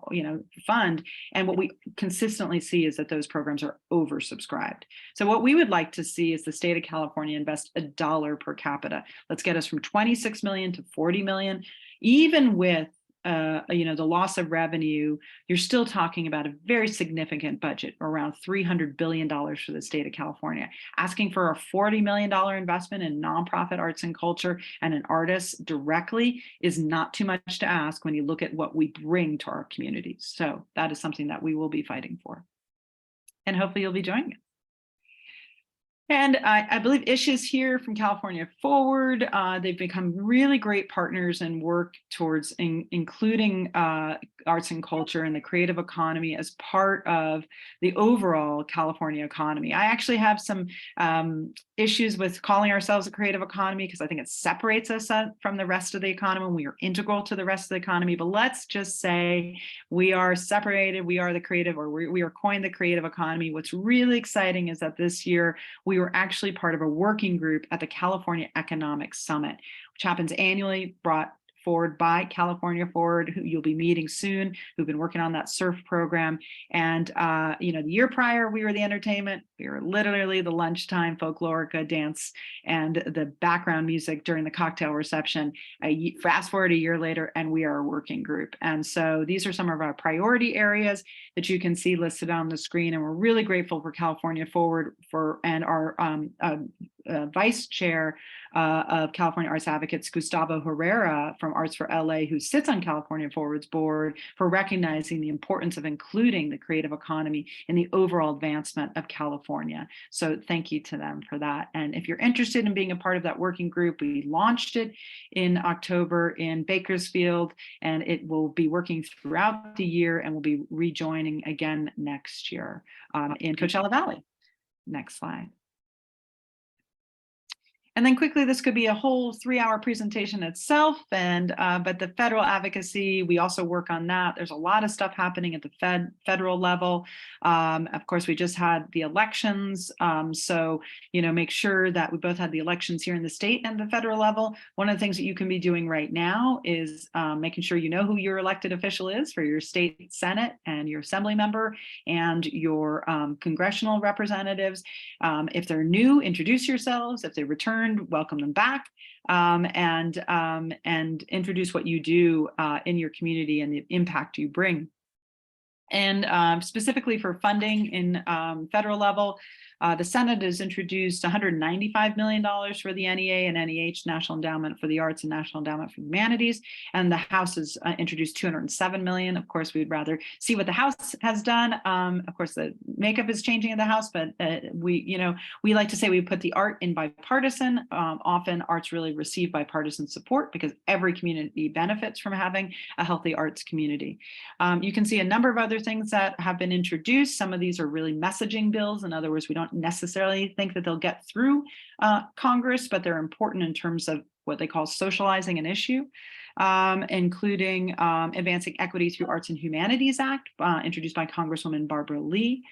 fund. And what we consistently see is that those programs are oversubscribed. So what we would like to see is the state of California invest $1 per capita. Let's get us from 26 million to 40 million, even with the loss of revenue, you're still talking about a very significant budget, around $300 billion for the state of California. Asking for a $40 million investment in nonprofit arts and culture and in artists directly is not too much to ask when you look at what we bring to our communities. So that is something that we will be fighting for. And hopefully you'll be joining us. And I believe Ish is here from California Forward. They've become really great partners and work towards including arts and culture and the creative economy as part of the overall California economy. I actually have some issues with calling ourselves a creative economy because I think it separates us from the rest of the economy. We are integral to the rest of the economy, but let's just say we are separated. We are the creative, or we are coined the creative economy. What's really exciting is that this year we were actually part of a working group at the California Economic Summit, which happens annually, brought forward by California Forward, who you'll be meeting soon, who've been working on that surf program. And the year prior, we were the entertainment. We were literally the lunchtime folklorica dance and the background music during the cocktail reception. Fast forward a year later, and we are a working group. And so these are some of our priority areas that you can see listed on the screen. And we're really grateful for California Forward and our vice chair of California Arts Advocates, Gustavo Herrera from Arts for LA, who sits on California Forward's board, for recognizing the importance of including the creative economy in the overall advancement of California. So thank you to them for that. And if you're interested in being a part of that working group, we launched it in October in Bakersfield, and it will be working throughout the year and will be rejoining again next year in Coachella Valley. Next slide. And then quickly, this could be a whole 3-hour presentation itself, but the federal advocacy, we also work on that. There's a lot of stuff happening at the federal level. Of course, we just had the elections. So, make sure that we both had the elections here in the state and the federal level. One of the things that you can be doing right now is making sure you know who your elected official is for your state senate and your assembly member and your congressional representatives. If they're new, introduce yourselves. If they return, welcome them back, and introduce what you do in your community and the impact you bring. And specifically for funding in federal level, the Senate has introduced $195 million for the NEA and NEH, National Endowment for the Arts and National Endowment for Humanities, and the House has introduced $207 million. Of course, we'd rather see what the House has done. Of course, the makeup is changing in the House, but we like to say we put the art in bipartisan. Often, arts really receive bipartisan support because every community benefits from having a healthy arts community. You can see a number of other things that have been introduced. Some of these are really messaging bills. In other words, we don't necessarily think that they'll get through Congress, but they're important in terms of what they call socializing an issue, including Advancing Equity Through Arts and Humanities Act, introduced by Congresswoman Barbara Lee.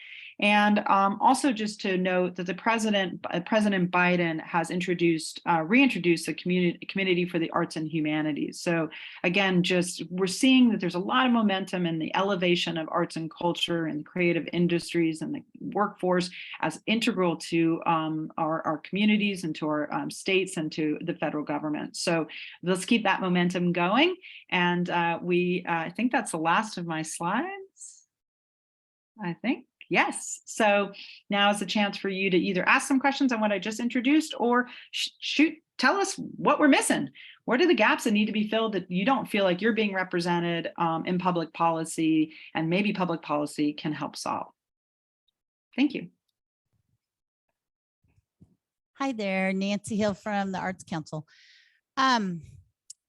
And also just to note that President Biden has reintroduced a committee for the arts and humanities. So again, we're seeing that there's a lot of momentum in the elevation of arts and culture and creative industries and the workforce as integral to our communities and to our states and to the federal government. So let's keep that momentum going. And I think that's the last of my slides, I think. Yes. So now is the chance for you to either ask some questions on what I just introduced or tell us what we're missing. What are the gaps that need to be filled that you don't feel like you're being represented in public policy, and maybe public policy can help solve? Thank you. Hi there, Nancy Hill from the Arts Council.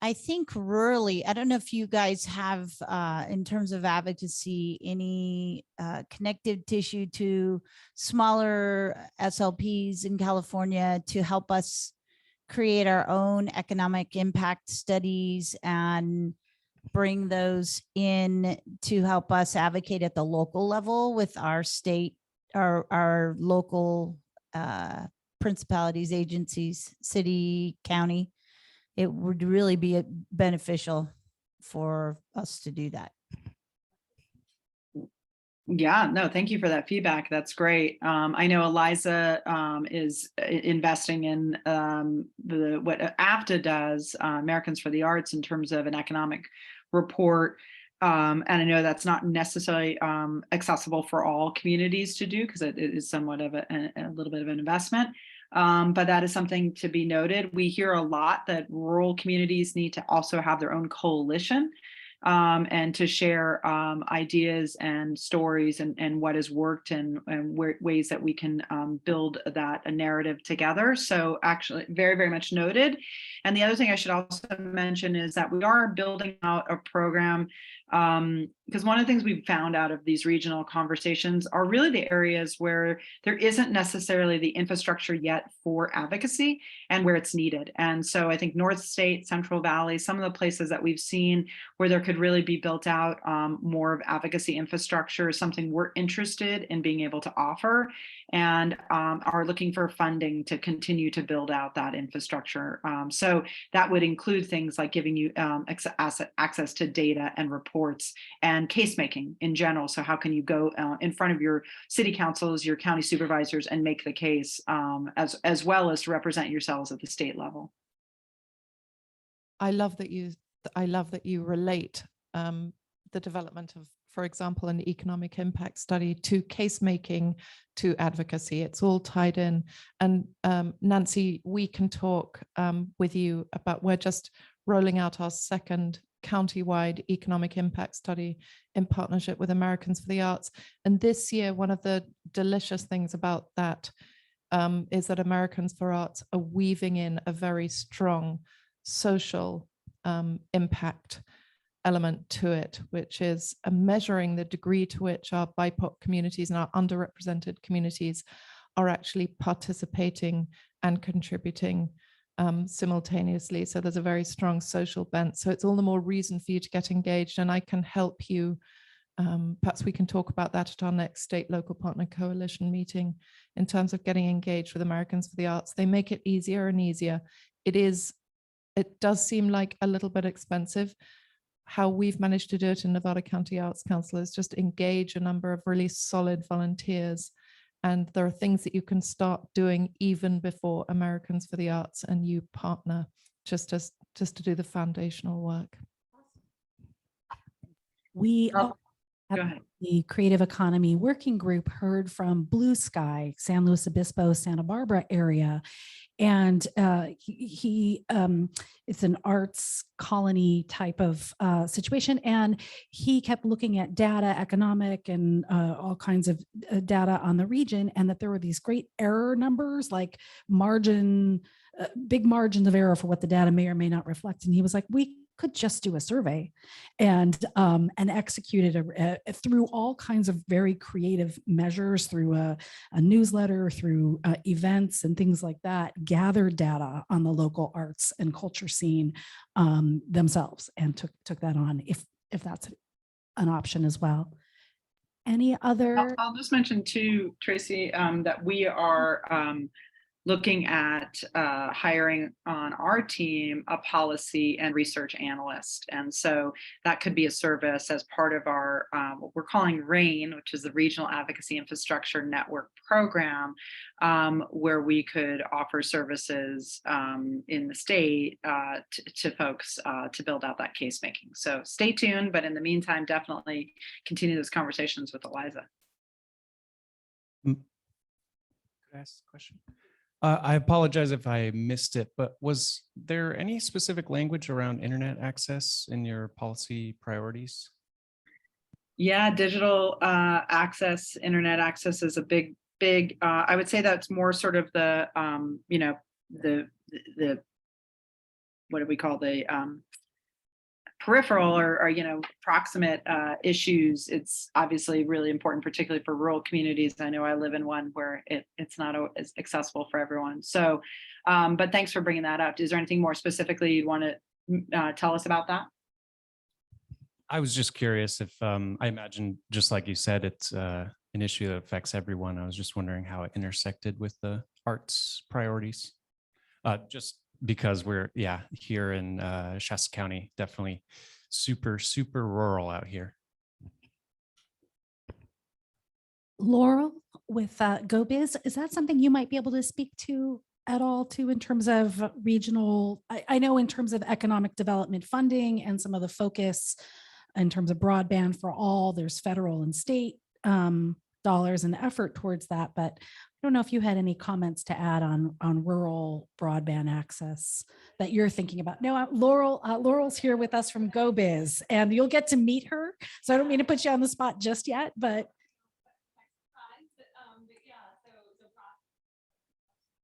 I think rurally, I don't know if you guys have, in terms of advocacy, any connective tissue to smaller SLPs in California to help us create our own economic impact studies and bring those in to help us advocate at the local level with our state, our local principalities, agencies, city, county. It would really be beneficial for us to do that. Yeah, no, thank you for that feedback. That's great. I know Eliza is investing in what AFTA does, Americans for the Arts, in terms of an economic report. And I know that's not necessarily accessible for all communities to do because it is somewhat of a little bit of an investment. But that is something to be noted. We hear a lot that rural communities need to also have their own coalition and to share ideas and stories and what has worked and ways that we can build a narrative together. So actually very, very much noted. And the other thing I should also mention is that we are building out a program because one of the things we've found out of these regional conversations are really the areas where there isn't necessarily the infrastructure yet for advocacy and where it's needed. And so I think North State, Central Valley, some of the places that we've seen where there could really be built out more of advocacy infrastructure is something we're interested in being able to offer and are looking for funding to continue to build out that infrastructure. So that would include things like giving you access to data and reports and case making in general. So how can you go in front of your city councils, your county supervisors, and make the case as well as to represent yourselves at the state level? I love that you relate the development of, for example, an economic impact study to case making, to advocacy. It's all tied in. And Nancy, we can talk with you about, we're just rolling out our second county-wide economic impact study in partnership with Americans for the Arts. And this year, one of the delicious things about that is that Americans for Arts are weaving in a very strong social impact element to it, which is measuring the degree to which our BIPOC communities and our underrepresented communities are actually participating and contributing simultaneously. So there's a very strong social bent. So it's all the more reason for you to get engaged, and I can help you. Perhaps we can talk about that at our next state local partner coalition meeting in terms of getting engaged with Americans for the Arts. They make it easier and easier. It does seem like a little bit expensive. How we've managed to do it in Nevada County Arts Council is just engage a number of really solid volunteers. And there are things that you can start doing even before Americans for the Arts and you partner just to do the foundational work. We Go at ahead. the Creative Economy Working Group heard from Blue Sky, San Luis Obispo, Santa Barbara area. And it's an arts colony type of situation. And he kept looking at data, economic and all kinds of data on the region, and that there were these great error numbers, like big margins of error for what the data may or may not reflect. And he was like, we could just do a survey and execute it through all kinds of very creative measures, through a newsletter, through events and things like that, gather data on the local arts and culture scene themselves, and took that on if that's an option as well. Any other? I'll just mention too, Tracy, that we are looking at hiring on our team a policy and research analyst. And so that could be a service as part of our, what we're calling RAIN, which is the Regional Advocacy Infrastructure Network Program, where we could offer services in the state to folks to build out that case making. So stay tuned, but in the meantime, definitely continue those conversations with Eliza. Could I ask a question? I apologize if I missed it, but was there any specific language around internet access in your policy priorities? Yeah, digital access, internet access is a big, I would say that's more sort of the, the what do we call the peripheral or proximate issues. It's obviously really important, particularly for rural communities. I know I live in one where it's not as accessible for everyone. So, but thanks for bringing that up. Is there anything more specifically you'd want to tell us about that? I was just curious if, I imagine, just like you said, it's an issue that affects everyone. I was just wondering how it intersected with the arts priorities. Just because we're, here in Shasta County, definitely super, super rural out here. Laurel with GoBiz, is that something you might be able to speak to at all too in terms of regional? I know in terms of economic development funding and some of the focus in terms of broadband for all, there's federal and state dollars and effort towards that, but I don't know if you had any comments to add on rural broadband access that you're thinking about. No, Laurel's here with us from GoBiz, and you'll get to meet her. So I don't mean to put you on the spot just yet, but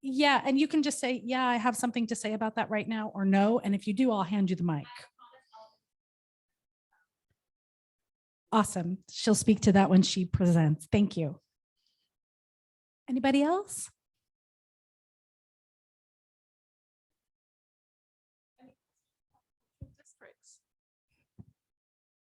yeah, and you can just say, yeah, I have something to say about that right now, or no. And if you do, I'll hand you the mic. Awesome. She'll speak to that when she presents. Thank you. Anybody else?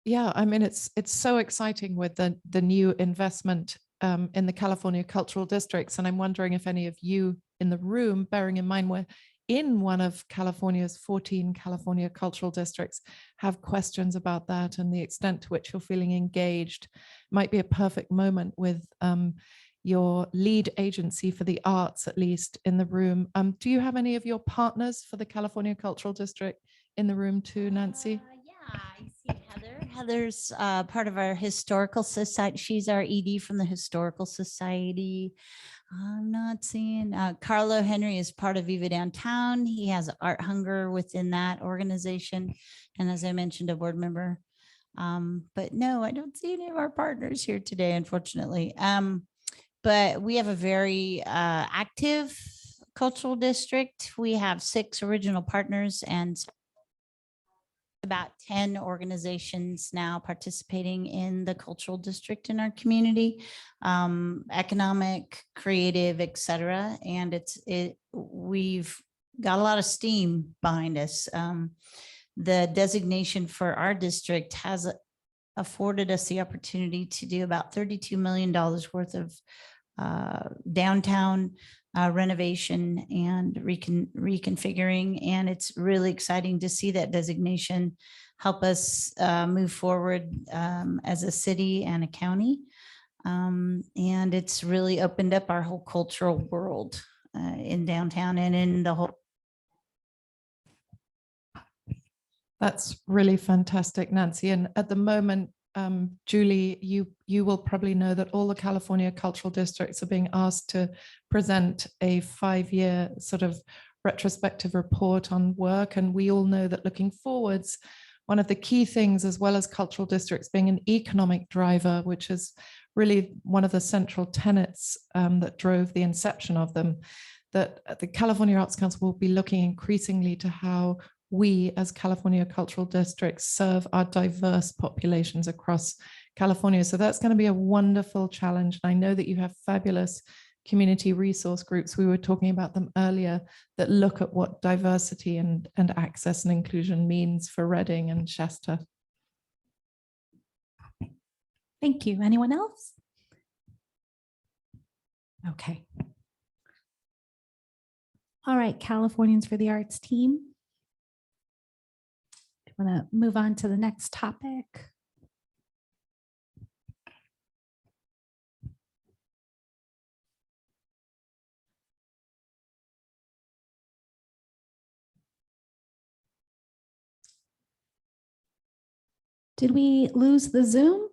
Yeah, I mean, it's so exciting with the new investment in the California cultural districts. And I'm wondering if any of you in the room, bearing in mind we're in one of California's 14 California cultural districts, have questions about that and the extent to which you're feeling engaged. Might be a perfect moment with your lead agency for the arts, at least, in the room. Do you have any of your partners for the California Cultural District in the room too, Nancy? Yeah, I see Heather. Heather's part of our historical society. She's our ED from the Historical Society. I'm not seeing Carlo Henry is part of Viva Downtown. He has Art Hunger within that organization. And as I mentioned, a board member. But no, I don't see any of our partners here today, unfortunately. But we have a very active cultural district. We have 6 original partners and about 10 organizations now participating in the cultural district in our community, economic, creative, et cetera. And we've got a lot of steam behind us. The designation for our district has afforded us the opportunity to do about $32 million worth of downtown renovation and reconfiguring. And it's really exciting to see that designation help us move forward as a city and a county. And it's really opened up our whole cultural world in downtown and in the whole. That's really fantastic, Nancy. And at the moment, Julie, you will probably know that all the California cultural districts are being asked to present a 5-year sort of retrospective report on work. And we all know that looking forwards, one of the key things, as well as cultural districts being an economic driver, which is really one of the central tenets that drove the inception of them, that the California Arts Council will be looking increasingly to how we as California cultural districts serve our diverse populations across California. So that's going to be a wonderful challenge. And I know that you have fabulous community resource groups. We were talking about them earlier that look at what diversity and access and inclusion means for Reading and Shasta. Thank you. Anyone else? Okay. All right, Californians for the Arts team. I'm going to move on to the next topic. Did we lose the Zoom?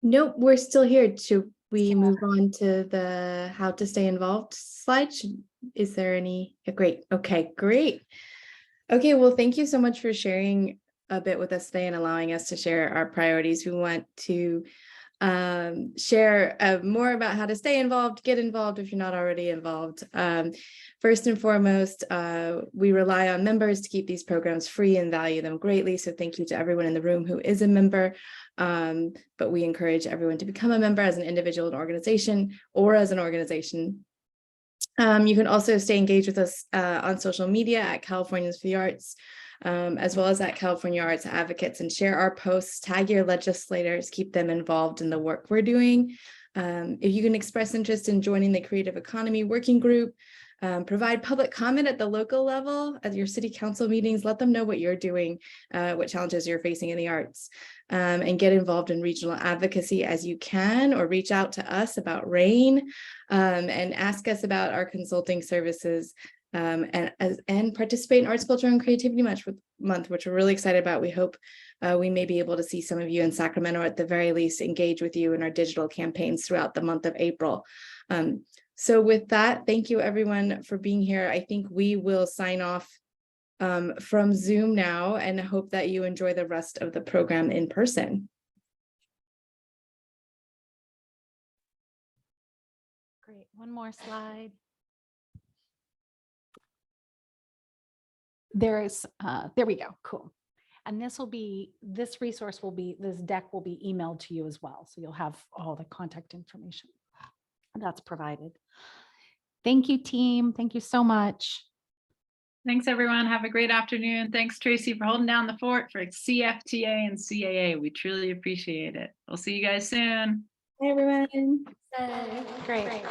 Nope, we're still here. Should we move on to the how to stay involved slide? Is there any? Great. Okay, great. Okay, well, thank you so much for sharing a bit with us today and allowing us to share our priorities. We want to share more about how to stay involved, get involved if you're not already involved. First and foremost, we rely on members to keep these programs free and value them greatly. So thank you to everyone in the room who is a member. But we encourage everyone to become a member as an individual and organization or as an organization. You can also stay engaged with us on social media at Californians for the Arts, as well as at California Arts Advocates, and share our posts, tag your legislators, keep them involved in the work we're doing. If you can express interest in joining the Creative Economy Working Group, provide public comment at the local level at your city council meetings. Let them know what you're doing, what challenges you're facing in the arts, and get involved in regional advocacy as you can, or reach out to us about RAIN, and ask us about our consulting services, and participate in Arts, Culture, and Creativity Month, which we're really excited about. We hope we may be able to see some of you in Sacramento, or at the very least engage with you in our digital campaigns throughout the month of April. So with that, thank you everyone for being here. I think we will sign off from Zoom now, and hope that you enjoy the rest of the program in person. Great. One more slide. There we go. Cool. And this resource will be, this deck will be emailed to you as well. So you'll have all the contact information that's provided. Thank you, team. Thank you so much. Thanks, everyone. Have a great afternoon. Thanks, Tracy, for holding down the fort for CFTA and CAA. We truly appreciate it. We'll see you guys soon. Hi, everyone. Great.